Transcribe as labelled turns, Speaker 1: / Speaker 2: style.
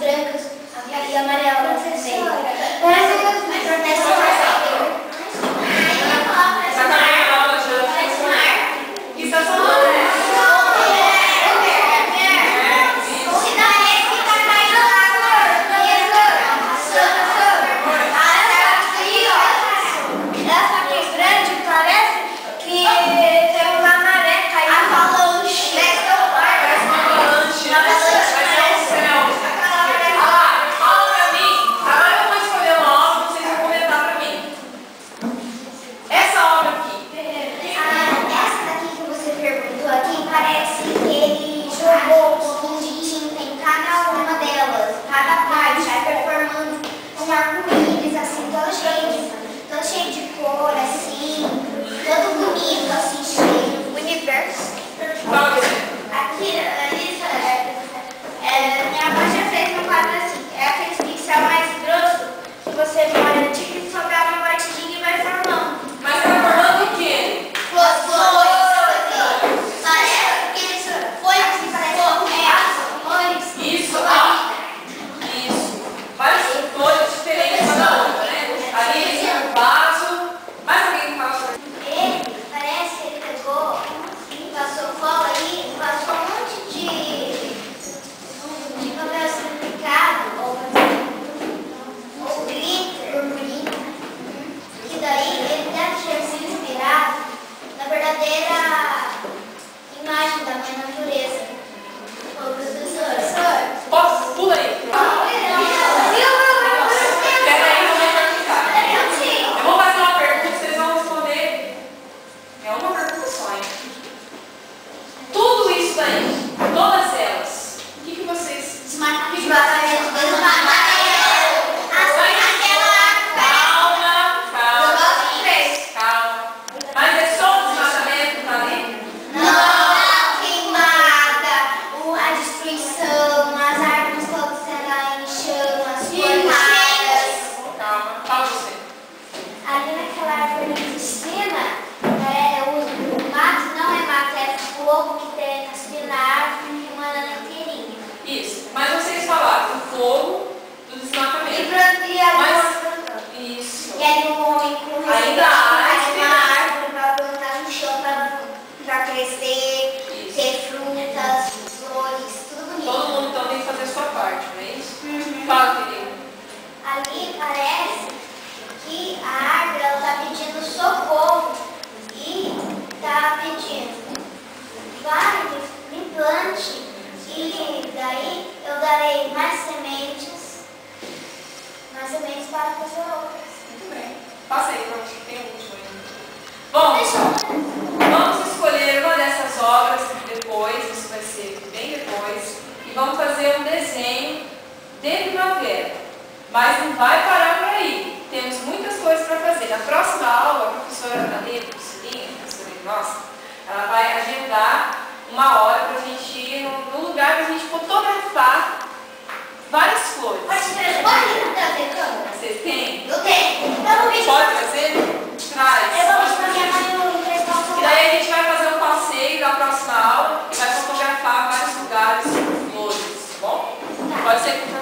Speaker 1: brancas e amarelas. Para fazer outras.
Speaker 2: Muito bem. Passa aí para você que tem um último aí. Bom, pessoal, vamos escolher uma dessas obras depois, isso vai ser bem depois, e vamos fazer um desenho de primavera. Mas não vai parar por aí. Temos muitas coisas para fazer. Na próxima aula, a professora Adelaide, a professora nossa, ela vai agendar uma hora para a gente ir num lugar para a gente fotografar várias flores. Vocês têm?
Speaker 1: Eu tenho.
Speaker 2: Pode fazer? Traz.
Speaker 1: Eu vou mostrar minha mãe no pessoal.
Speaker 2: E daí a gente vai fazer um passeio na próxima aula e vai fotografar vários lugares com flores, tá bom? Pode ser